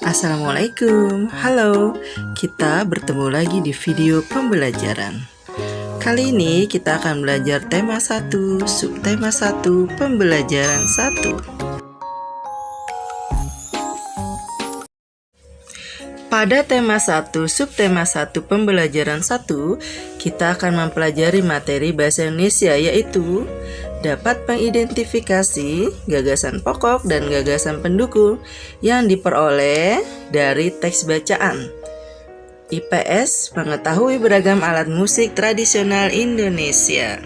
Assalamualaikum, halo. Kita bertemu lagi di video pembelajaran. Kali ini kita akan belajar tema 1, subtema 1, pembelajaran 1. Pada tema 1, subtema 1, pembelajaran 1, kita akan mempelajari materi bahasa Indonesia, yaitu dapat mengidentifikasi gagasan pokok dan gagasan pendukung yang diperoleh dari teks bacaan. IPS mengetahui beragam alat musik tradisional Indonesia.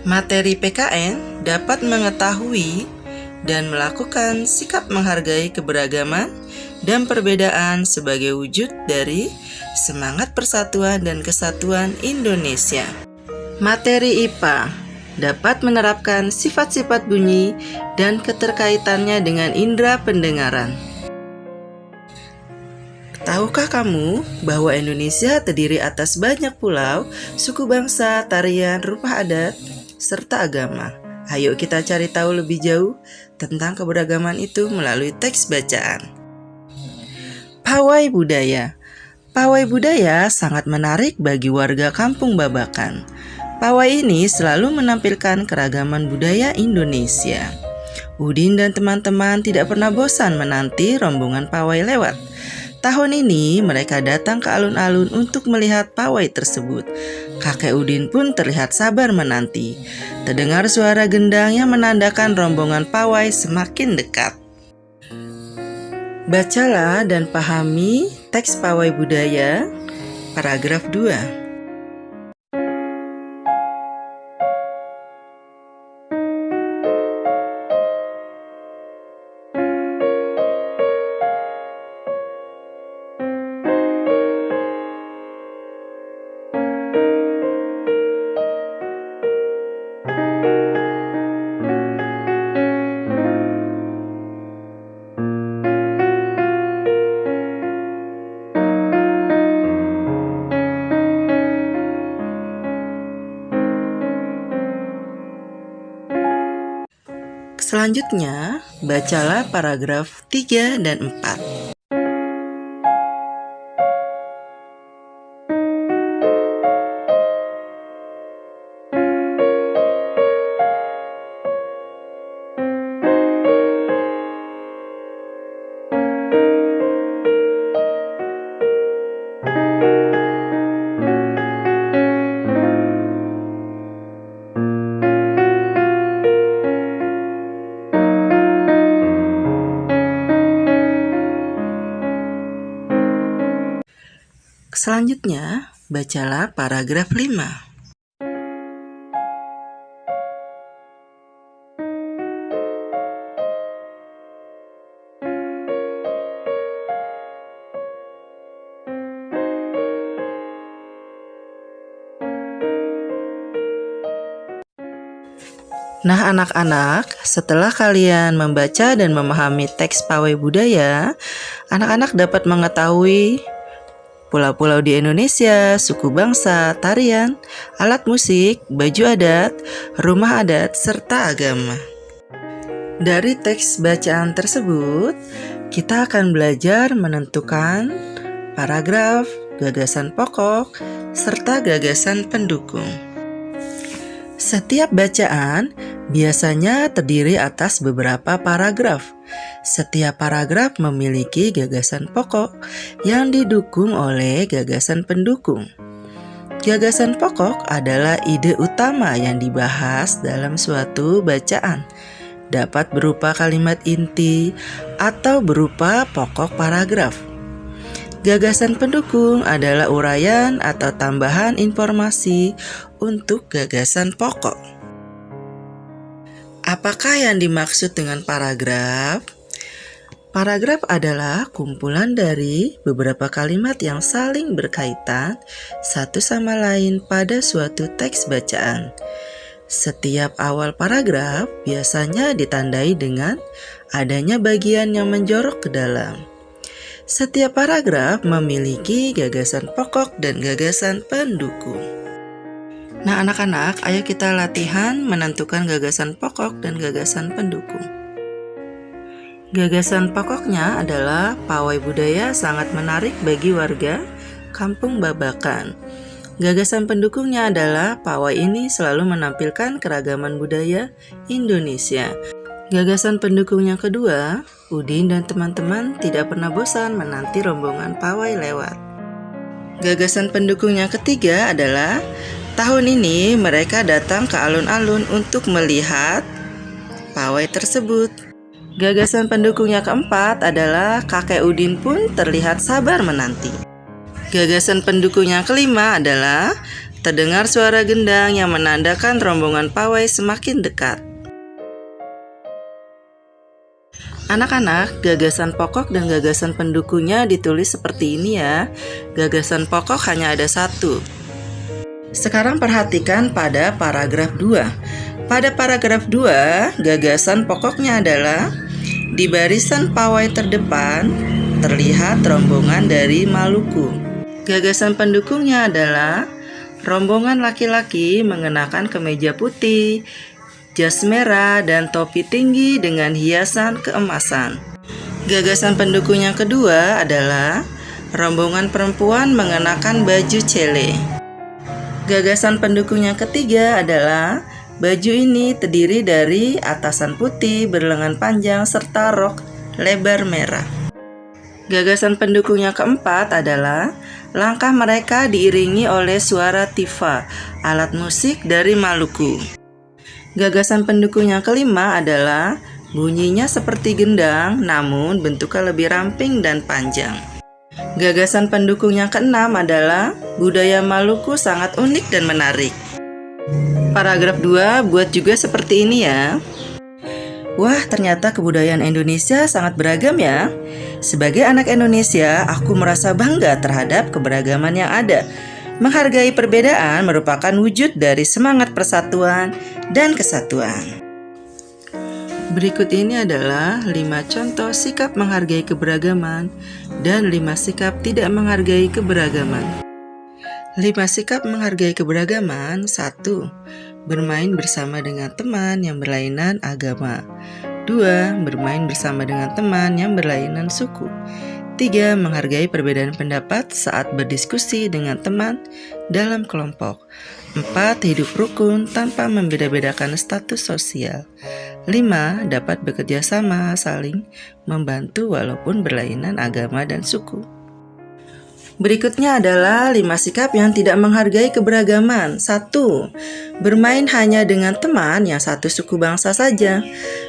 Materi PKN dapat mengetahui dan melakukan sikap menghargai keberagaman dan perbedaan sebagai wujud dari semangat persatuan dan kesatuan Indonesia. Materi IPA dapat menerapkan sifat-sifat bunyi dan keterkaitannya dengan indera pendengaran. Tahukah kamu bahwa Indonesia terdiri atas banyak pulau, suku bangsa, tarian, rumah adat, serta agama? Ayo kita cari tahu lebih jauh tentang keberagaman itu melalui teks bacaan. Pawai budaya. Pawai budaya sangat menarik bagi warga Kampung Babakan. Pawai ini selalu menampilkan keragaman budaya Indonesia. Udin dan teman-teman tidak pernah bosan menanti rombongan pawai lewat. Tahun ini mereka datang ke alun-alun untuk melihat pawai tersebut. Kakek Udin pun terlihat sabar menanti. Terdengar suara gendang yang menandakan rombongan pawai semakin dekat. Bacalah dan pahami teks pawai budaya, paragraf 2. Selanjutnya, bacalah paragraf 3 dan 4. Selanjutnya, bacalah paragraf 5. Nah anak-anak, setelah kalian membaca dan memahami teks pawai budaya, anak-anak dapat mengetahui pulau-pulau di Indonesia, suku bangsa, tarian, alat musik, baju adat, rumah adat, serta agama. Dari teks bacaan tersebut, kita akan belajar menentukan paragraf, gagasan pokok, serta gagasan pendukung. Setiap bacaan biasanya terdiri atas beberapa paragraf. Setiap paragraf memiliki gagasan pokok yang didukung oleh gagasan pendukung. Gagasan pokok adalah ide utama yang dibahas dalam suatu bacaan. Dapat berupa kalimat inti atau berupa pokok paragraf. Gagasan pendukung adalah uraian atau tambahan informasi untuk gagasan pokok. Apakah yang dimaksud dengan paragraf? Paragraf adalah kumpulan dari beberapa kalimat yang saling berkaitan satu sama lain pada suatu teks bacaan. Setiap awal paragraf biasanya ditandai dengan adanya bagian yang menjorok ke dalam. Setiap paragraf memiliki gagasan pokok dan gagasan pendukung. Nah anak-anak, ayo kita latihan menentukan gagasan pokok dan gagasan pendukung. Gagasan pokoknya adalah pawai budaya sangat menarik bagi warga Kampung Babakan. Gagasan pendukungnya adalah pawai ini selalu menampilkan keragaman budaya Indonesia. Gagasan pendukung yang kedua, Udin dan teman-teman tidak pernah bosan menanti rombongan pawai lewat. Gagasan pendukung yang ketiga adalah tahun ini mereka datang ke alun-alun untuk melihat pawai tersebut. Gagasan pendukung yang keempat adalah kakek Udin pun terlihat sabar menanti. Gagasan pendukung yang kelima adalah terdengar suara gendang yang menandakan rombongan pawai semakin dekat. Anak-anak, gagasan pokok dan gagasan pendukungnya ditulis seperti ini ya. Gagasan pokok hanya ada satu. Sekarang perhatikan pada paragraf 2. Pada paragraf 2, gagasan pokoknya adalah di barisan pawai terdepan terlihat rombongan dari Maluku. Gagasan pendukungnya adalah rombongan laki-laki mengenakan kemeja putih, jas merah, dan topi tinggi dengan hiasan keemasan. Gagasan pendukung yang kedua adalah rombongan perempuan mengenakan baju cele. Gagasan pendukung yang ketiga adalah baju ini terdiri dari atasan putih berlengan panjang serta rok lebar merah. Gagasan pendukung yang keempat adalah langkah mereka diiringi oleh suara tifa, alat musik dari Maluku. Gagasan pendukung yang kelima adalah bunyinya seperti gendang namun bentuknya lebih ramping dan panjang. Gagasan pendukung yang keenam adalah budaya Maluku sangat unik dan menarik. Paragraf 2 buat juga seperti ini ya. Wah, ternyata kebudayaan Indonesia sangat beragam ya. Sebagai anak Indonesia, aku merasa bangga terhadap keberagaman yang ada. Menghargai perbedaan merupakan wujud dari semangat persatuan dan kesatuan. Berikut ini adalah 5 contoh sikap menghargai keberagaman dan 5 sikap tidak menghargai keberagaman. 5 sikap menghargai keberagaman. 1. Bermain bersama dengan teman yang berlainan agama. 2. Bermain bersama dengan teman yang berlainan suku. 3. Menghargai perbedaan pendapat saat berdiskusi dengan teman dalam kelompok. 4. Hidup rukun tanpa membeda-bedakan status sosial. 5. Dapat bekerja sama saling membantu walaupun berlainan agama dan suku. Berikutnya adalah 5 sikap yang tidak menghargai keberagaman. 1. Bermain hanya dengan teman yang satu suku bangsa saja.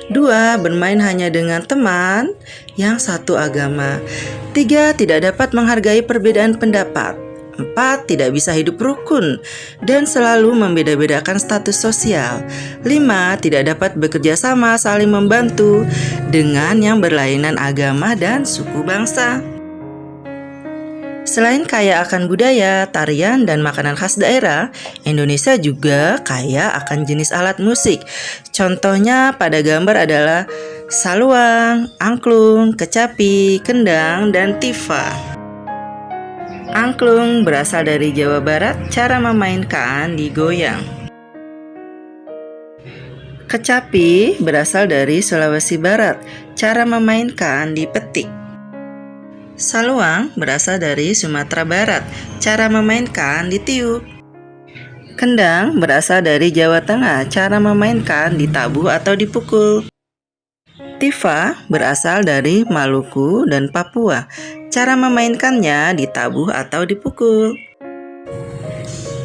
2. Bermain hanya dengan teman yang satu agama. 3. Tidak dapat menghargai perbedaan pendapat. 4. Tidak bisa hidup rukun dan selalu membeda-bedakan status sosial. 5. Tidak dapat bekerja sama saling membantu dengan yang berlainan agama dan suku bangsa. Selain kaya akan budaya, tarian, dan makanan khas daerah, Indonesia juga kaya akan jenis alat musik. Contohnya pada gambar adalah saluang, angklung, kecapi, kendang, dan tifa. Angklung berasal dari Jawa Barat, cara memainkan digoyang. Kecapi berasal dari Sulawesi Barat, cara memainkan dipetik. Saluang berasal dari Sumatera Barat, cara memainkan ditiup. Kendang berasal dari Jawa Tengah, cara memainkan ditabuh atau dipukul. Tifa berasal dari Maluku dan Papua, cara memainkannya ditabuh atau dipukul.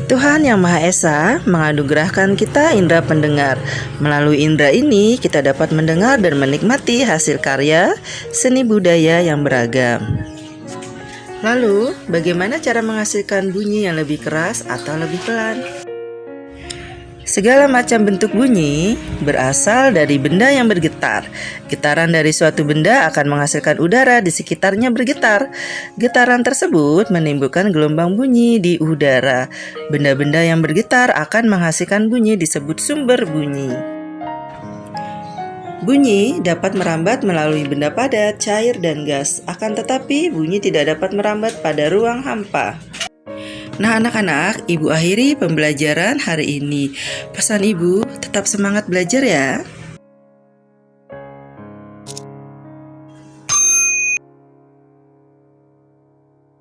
Tuhan Yang Maha Esa menganugerahkan kita indera pendengar. Melalui indera ini kita dapat mendengar dan menikmati hasil karya seni budaya yang beragam. Lalu, bagaimana cara menghasilkan bunyi yang lebih keras atau lebih pelan? Segala macam bentuk bunyi berasal dari benda yang bergetar. Getaran dari suatu benda akan menghasilkan udara di sekitarnya bergetar. Getaran tersebut menimbulkan gelombang bunyi di udara. Benda-benda yang bergetar akan menghasilkan bunyi disebut sumber bunyi. Bunyi dapat merambat melalui benda padat, cair, dan gas. Akan tetapi bunyi tidak dapat merambat pada ruang hampa. Nah anak-anak, Ibu akhiri pembelajaran hari ini. Pesan Ibu, tetap semangat belajar ya.